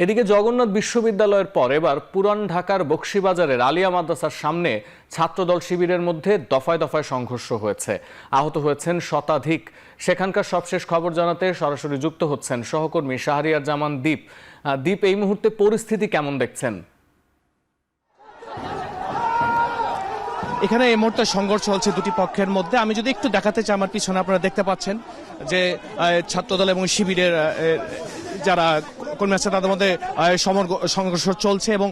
এদিকে জগন্নাথ বিশ্ববিদ্যালয়ের পর এবার পুরান ঢাকার বকশীবাজারের আলিয়া মাদ্রাসার সামনে ছাত্রদল শিবিরের মধ্যে দফায় দফায় সংঘর্ষ হয়েছে। আহত হয়েছেন শতাধিক। সেখানকার সবশেষ খবর জানাতে সরাসরি যুক্ত হচ্ছেন সহকর্মী শাহরিয়ার জামান দীপ। দীপ, এই মুহূর্তে পরিস্থিতি কেমন দেখছেন? এখানে এই মুহূর্তে সংঘর্ষ চলছে দুটি পক্ষের মধ্যে। আমি যদি একটু দেখাতে চাই, আমার পিছনে আপনারা দেখতে পাচ্ছেন যে ছাত্রদল এবং শিবিরের যারা কর্মী আছে তাদের মধ্যে সংঘর্ষ চলছে এবং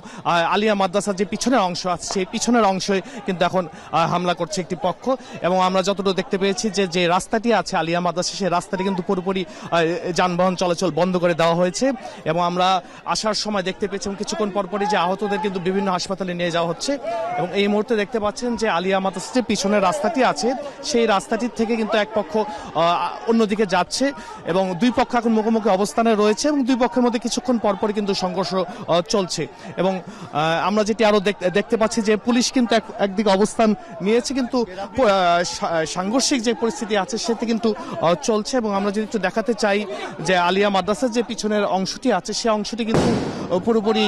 আলিয়া মাদ্রাসার যে পিছনের অংশ আছে সেই পিছনের অংশে কিন্তু এখন হামলা করছে একটি পক্ষ। এবং আমরা যতটুকু দেখতে পেয়েছি যে রাস্তাটি আছে আলিয়া মাদ্রাসা, সেই রাস্তাটি কিন্তু পুরোপুরি যানবাহন চলাচল বন্ধ করে দেওয়া হয়েছে। এবং আমরা আসার সময় দেখতে পেয়েছিলাম কিছুক্ষণ পরপরই যে আহতদের কিন্তু বিভিন্ন হাসপাতালে নিয়ে যাওয়া হচ্ছে। এবং এই মুহূর্তে দেখতে পাচ্ছেন যে আলিয়া মাদ্রাসার যে পিছনের রাস্তাটি আছে সেই রাস্তাটির থেকে কিন্তু এক পক্ষ অন্যদিকে যাচ্ছে এবং দুই পক্ষ এখন মুখোমুখি অবস্থানে রয়েছে এবং দুই পক্ষের মধ্যে কিছুক্ষণ পরপরই কিন্তু সংঘর্ষ চলছে। এবং আমরা যেটি আরো দেখতে পাচ্ছি যে পুলিশ কিন্তু একদিকে অবস্থান নিয়েছে, কিন্তু সাংঘর্ষিক যে পরিস্থিতি আছে সেটি কিন্তু চলছে। এবং আমরা যদি একটু দেখাতে চাই যে আলিয়া মাদ্রাসার যে পিছনের অংশটি আছে সেই অংশটি কিন্তু পুরোপুরি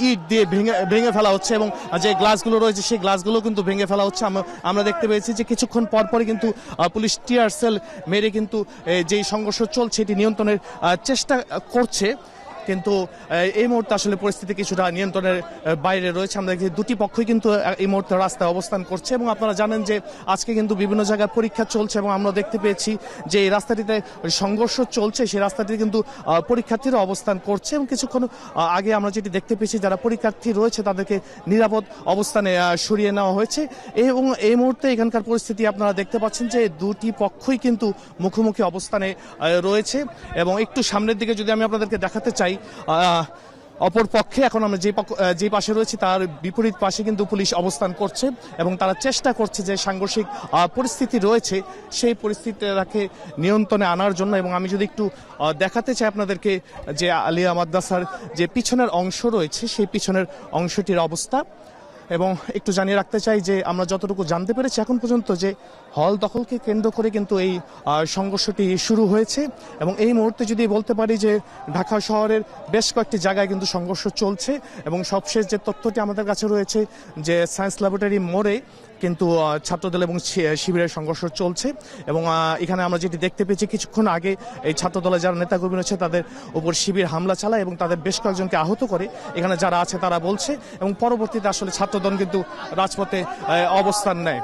ইট দিয়ে ভেঙে ফেলা হচ্ছে এবং যে গ্লাসগুলো রয়েছে সেই গ্লাসগুলো কিন্তু ভেঙে ফেলা হচ্ছে। আমরা দেখতে পেয়েছি যে কিছুক্ষণ পরপরই কিন্তু পুলিশ টিয়ার সেল মেরে কিন্তু যেই সংঘর্ষ চলছে এটি নিয়ন্ত্রণের চেষ্টা করছে, কিন্তু এই মুহূর্তে আসলে পরিস্থিতি কিছুটা নিয়ন্ত্রণের বাইরে রয়েছে। আমরা দেখি দুটি পক্ষই কিন্তু এই মুহূর্তে রাস্তায় অবস্থান করছে এবং আপনারা জানেন যে আজকে কিন্তু বিভিন্ন জায়গায় পরীক্ষা চলছে এবং আমরা দেখতে পেয়েছি যে এই রাস্তাটিতে সংঘর্ষ চলছে, সেই রাস্তাটিতে কিন্তু পরীক্ষার্থীরা অবস্থান করছে এবং কিছুক্ষণ আগে আমরা যেটি দেখতে পেয়েছি যারা পরীক্ষার্থী রয়েছে তাদেরকে নিরাপদ অবস্থানে সরিয়ে নেওয়া হয়েছে। এবং এই মুহূর্তে এখানকার পরিস্থিতি আপনারা দেখতে পাচ্ছেন যে দুটি পক্ষই কিন্তু মুখোমুখি অবস্থানে রয়েছে। এবং একটু সামনের দিকে যদি আমি আপনাদেরকে দেখাতে চাই, অপর পক্ষে এখন আমরা যে পাশে রয়েছি তার বিপরীত পাশে কিন্তু পুলিশ অবস্থান করছে এবং তারা চেষ্টা করছে যে সাংঘর্ষিক পরিস্থিতি রয়েছে সেই পরিস্থিতিটাকে নিয়ন্ত্রণে আনার জন্য। এবং আমি যদি একটু দেখাতে চাই আপনাদেরকে যে আলিয়া মাদ্রাসার যে পিছনের অংশ রয়েছে সেই পিছনের অংশটির অবস্থা, এবং একটু জানিয়ে রাখতে চাই যে আমরা যতটুকু জানতে পেরেছি এখন পর্যন্ত যে হল দখলকে কেন্দ্র করে কিন্তু এই সংঘর্ষটি শুরু হয়েছে। এবং এই মুহূর্তে যদি বলতে পারি যে ঢাকা শহরের বেশ কয়েকটি জায়গায় কিন্তু সংঘর্ষ চলছে এবং সবশেষ যে তথ্যটি আমাদের কাছে রয়েছে যে সায়েন্স ল্যাবরেটরি মোড়ে কিন্তু ছাত্রদল এবং শিবিরের সংঘর্ষ চলছে। এবং এখানে আমরা যেটি দেখতে পেয়েছি কিছুক্ষণ আগে এই ছাত্রদলের যারা নেতাকর্মী রয়েছে তাদের উপর শিবির হামলা চালায় এবং তাদের বেশ কয়েকজনকে আহত করে এখানে যারা আছে তারা বলছে। এবং পরবর্তীতে আসলে ছাত্রদল কিন্তু রাজপথে অবস্থান নেয়।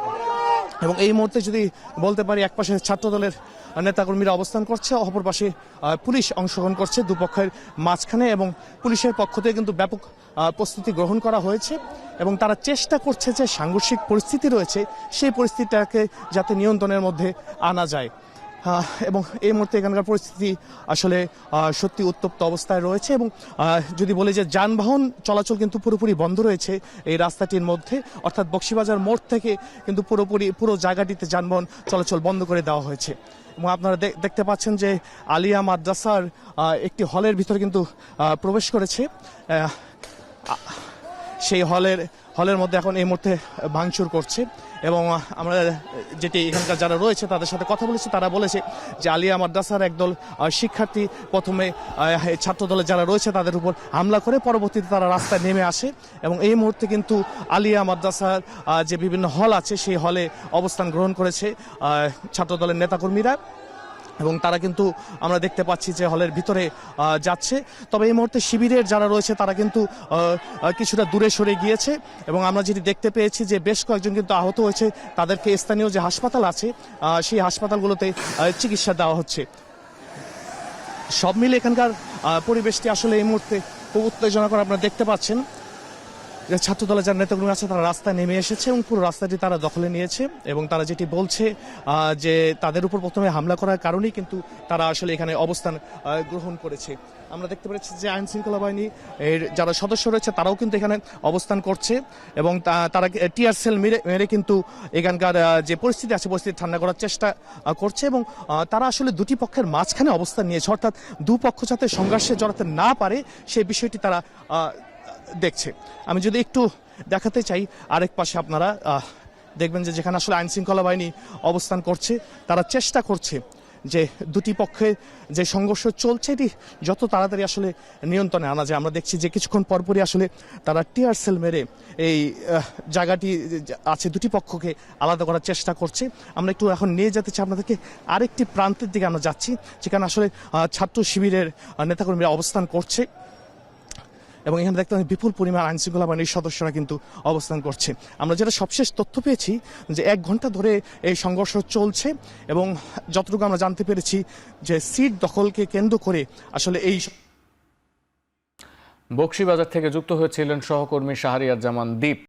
এবং এই মুহূর্তে যদি বলতে পারি একপাশে ছাত্রদলের নেতাকর্মীরা অবস্থান করছে, অপর পাশে পুলিশ অংশগ্রহণ করছে দুপক্ষের মাঝখানে। এবং পুলিশের পক্ষ থেকে কিন্তু ব্যাপক প্রস্তুতি গ্রহণ করা হয়েছে এবং তারা চেষ্টা করছে যে সাংঘর্ষিক পরিস্থিতি রয়েছে সেই পরিস্থিতিটাকে যাতে নিয়ন্ত্রণের মধ্যে আনা যায়। এবং এই মুহূর্তে এখানকার পরিস্থিতি আসলে সত্যি উত্তপ্ত অবস্থায় রয়েছে। এবং যদি বলি যে যানবাহন চলাচল কিন্তু পুরোপুরি বন্ধ রয়েছে এই রাস্তাটির মধ্যে, অর্থাৎ বকশীবাজার মোড় থেকে কিন্তু পুরো জায়গাটিতে যানবাহন চলাচল বন্ধ করে দেওয়া হয়েছে। এবং আপনারা দেখতে পাচ্ছেন যে আলিয়া মাদ্রাসার একটি হলের ভিতরে কিন্তু প্রবেশ করেছে। সেই হলের মধ্যে এখন এই মুহূর্তে ভাঙচুর করছে। এবং আমরা যেটি এখানকার যারা রয়েছে তাদের সাথে কথা বলেছি, তারা বলেছে যে আলিয়া মাদ্রাসার একদল শিক্ষার্থী প্রথমে ছাত্রদলের যারা রয়েছে তাদের উপর হামলা করে পরবর্তীতে তারা রাস্তায় নেমে আসে। এবং এই মুহূর্তে কিন্তু আলিয়া মাদ্রাসার যে বিভিন্ন হল আছে সেই হলে অবস্থান গ্রহণ করেছে ছাত্রদলের নেতাকর্মীরা এবং তারা কিন্তু আমরা দেখতে পাচ্ছি যে হলের ভিতরে যাচ্ছে। তবে এই মুহূর্তে শিবিরের যারা রয়েছে তারা কিন্তু কিছুটা দূরে সরে গিয়েছে এবং আমরা যেটি দেখতে পেয়েছি যে বেশ কয়েকজন কিন্তু আহত হয়েছে, তাদেরকে স্থানীয় যে হাসপাতাল আছে সেই হাসপাতালগুলোতে চিকিৎসা দেওয়া হচ্ছে। সব মিলে এখানকার পরিবেশটি আসলে এই মুহূর্তে খুব উত্তেজনাকর। আপনারা দেখতে পাচ্ছেন যে ছাত্রদলের যারা নেতাকর্মী আছে তারা রাস্তায় নেমে এসেছে এবং পুরো রাস্তাটি তারা দখলে নিয়েছে। এবং তারা যেটি বলছে যে তাদের উপর প্রথমে হামলা করার কারণেই কিন্তু তারা আসলে এখানে অবস্থান গ্রহণ করেছে। আমরা দেখতে পাচ্ছি যে আইন শৃঙ্খলা বাহিনী এর যারা সদস্য রয়েছে তারাও কিন্তু এখানে অবস্থান করছে এবং তারা টিয়ার সেল মেরে কিন্তু এখানকার যে পরিস্থিতি আছে পরিস্থিতি ঠান্ডা করার চেষ্টা করছে। এবং তারা আসলে দুটি পক্ষের মাঝখানে অবস্থান নিয়েছে, অর্থাৎ দুপক্ষ যাতে সংঘর্ষে জড়াতে না পারে সেই বিষয়টি তারা দেখছে। আমি যদি একটু দেখাতে চাই আরেক পাশে আপনারা দেখবেন যে যেখানে আসলে আইন শৃঙ্খলা বাহিনী অবস্থান করছে তারা চেষ্টা করছে যে দুটি পক্ষে যে সংঘর্ষ চলছে এটি যত তাড়াতাড়ি আসলে নিয়ন্ত্রণে আনা যায়। আমরা দেখছি যে কিছুক্ষণ পরপরই আসলে তারা টিয়ার সেল মেরে এই জায়গাটি আছে দুটি পক্ষকে আলাদা করার চেষ্টা করছে। আমরা একটু এখন নিয়ে যেতে চাই আপনাদেরকে আরেকটি প্রান্তের দিকে আমরা যাচ্ছি, যেখানে আসলে ছাত্র শিবিরের নেতাকর্মীরা অবস্থান করছে এবং এখানে দেখতে পাচ্ছি বিপুল পরিমাণ আইনশৃঙ্খলা বাহিনীর সদস্যরা কিন্তু অবস্থান করছে। আমরা যেটা সবশেষ তথ্য পেয়েছি যে 1 ঘন্টা ধরে এই সংঘর্ষ চলছে এবং যতটুকু আমরা জানতে পেরেছি যে সিট দখলকে কেন্দ্র করে আসলে এই বকশীবাজার থেকে যুক্ত হয়েছিলেন সহকর্মী শাহরিয়ার জামান দীপ।